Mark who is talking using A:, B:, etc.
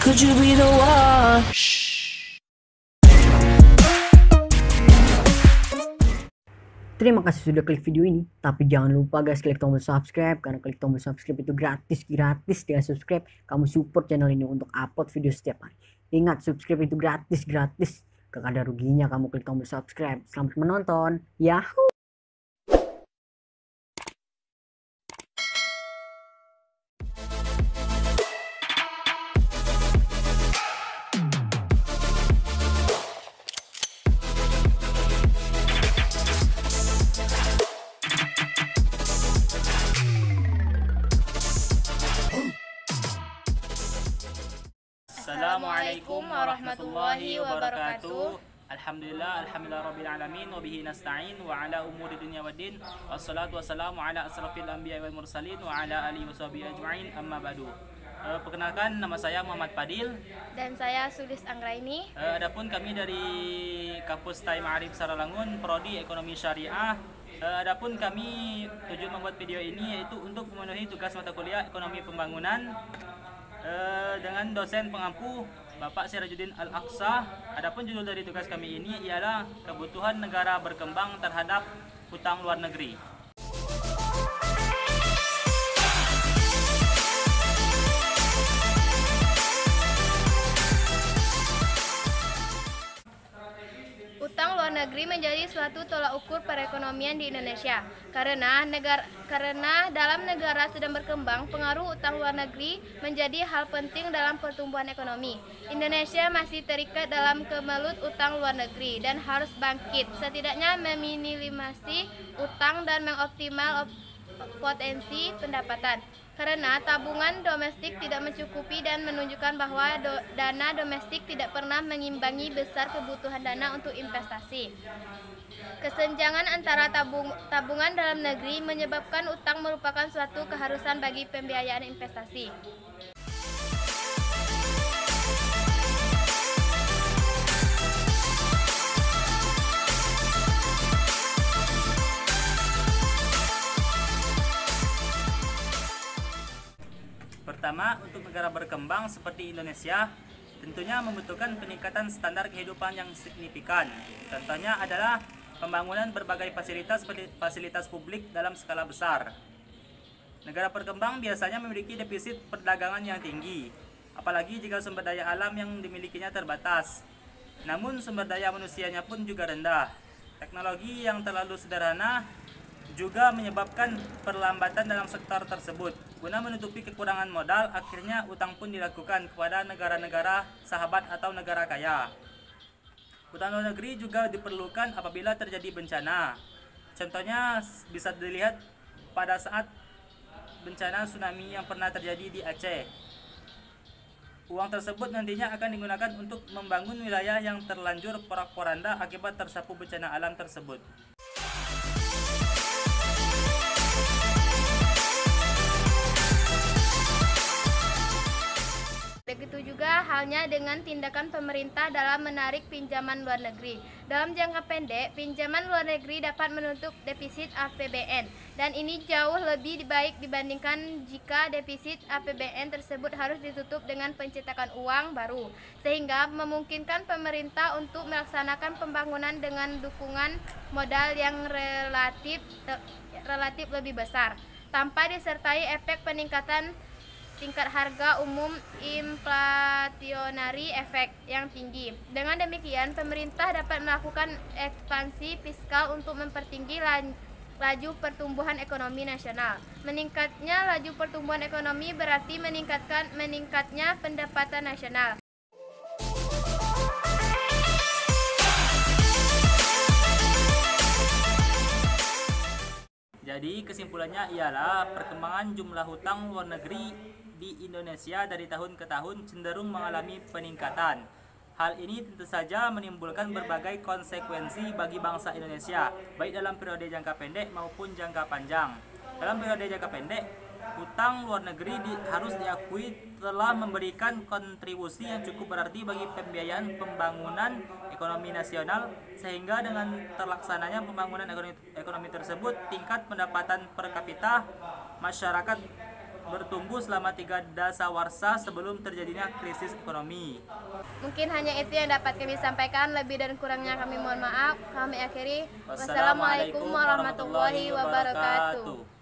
A: could you be the one?
B: Terima kasih sudah klik video ini, tapi jangan lupa guys klik tombol subscribe, karena klik tombol subscribe itu gratis dengan subscribe kamu support channel ini untuk upload video setiap hari. Ingat, subscribe itu gratis, gak ada ruginya kamu klik tombol subscribe. Selamat menonton, yahoo!
C: Assalamualaikum warahmatullahi wabarakatuh. Alhamdulillah rabbil alamin wa bihi nasta'in wa ala umuri dunya waddin. Wassalatu wassalamu ala asrafil anbiya'i wal mursalin wa ala alihi washabihi ajma'in, amma ba'du. Perkenalkan, nama saya Muhammad Fadil
D: dan saya Sulis Anggraini.
C: Adapun kami dari Kampus Taim Arif Saralangun, Prodi Ekonomi Syariah. Adapun kami tujuan membuat video ini yaitu untuk memenuhi tugas mata kuliah Ekonomi Pembangunan dengan dosen pengampu Bapak Sirajuddin Al-Aqsa. Adapun judul dari tugas kami ini ialah kebutuhan negara berkembang terhadap utang luar negeri.
D: Utang luar negeri menjadi suatu tolak ukur perekonomian di Indonesia karena dalam negara sedang berkembang, pengaruh utang luar negeri menjadi hal penting dalam pertumbuhan ekonomi. Indonesia masih terikat dalam kemelut utang luar negeri dan harus bangkit, setidaknya meminimalisasi utang dan mengoptimal potensi pendapatan. Karena tabungan domestik tidak mencukupi dan menunjukkan bahwa dana domestik tidak pernah mengimbangi besar kebutuhan dana untuk investasi. Kesenjangan antara tabungan dalam negeri menyebabkan utang merupakan suatu keharusan bagi pembiayaan investasi.
C: Pertama, untuk negara berkembang seperti Indonesia tentunya membutuhkan peningkatan standar kehidupan yang signifikan. Contohnya adalah pembangunan berbagai fasilitas publik dalam skala besar. Negara berkembang biasanya memiliki defisit perdagangan yang tinggi, apalagi jika sumber daya alam yang dimilikinya terbatas. Namun sumber daya manusianya pun juga rendah. Teknologi yang terlalu sederhana juga menyebabkan perlambatan dalam sektor tersebut. Guna menutupi kekurangan modal, akhirnya utang pun dilakukan kepada negara-negara sahabat atau negara kaya. Utang luar negeri juga diperlukan apabila terjadi bencana. Contohnya bisa dilihat pada saat bencana tsunami yang pernah terjadi di Aceh. Uang tersebut nantinya akan digunakan untuk membangun wilayah yang terlanjur porak-poranda akibat tersapu bencana alam tersebut.
D: Begitu juga halnya dengan tindakan pemerintah dalam menarik pinjaman luar negeri. Dalam jangka pendek, pinjaman luar negeri dapat menutup defisit APBN, dan ini jauh lebih baik dibandingkan jika defisit APBN tersebut harus ditutup dengan pencetakan uang baru, sehingga memungkinkan pemerintah untuk melaksanakan pembangunan dengan dukungan modal yang relatif lebih besar, tanpa disertai efek peningkatan tingkat harga umum inflationary efek yang tinggi. Dengan demikian, pemerintah dapat melakukan ekspansi fiskal untuk mempertinggi laju pertumbuhan ekonomi nasional. Meningkatnya laju pertumbuhan ekonomi berarti meningkatnya pendapatan nasional.
C: Jadi kesimpulannya ialah perkembangan jumlah hutang luar negeri di Indonesia dari tahun ke tahun cenderung mengalami peningkatan. Hal ini tentu saja menimbulkan berbagai konsekuensi bagi bangsa Indonesia, baik dalam periode jangka pendek maupun jangka panjang. Dalam periode jangka pendek, hutang luar negeri harus diakui telah memberikan kontribusi yang cukup berarti bagi pembiayaan pembangunan ekonomi nasional, sehingga dengan terlaksananya pembangunan ekonomi tersebut, tingkat pendapatan per kapita masyarakat bertumbuh selama 3 dasawarsa sebelum terjadinya krisis ekonomi.
D: Mungkin hanya itu yang dapat kami sampaikan, lebih dan kurangnya kami mohon maaf. Kami akhiri.
C: Wassalamualaikum
D: Wassalamualaikum warahmatullahi wabarakatuh.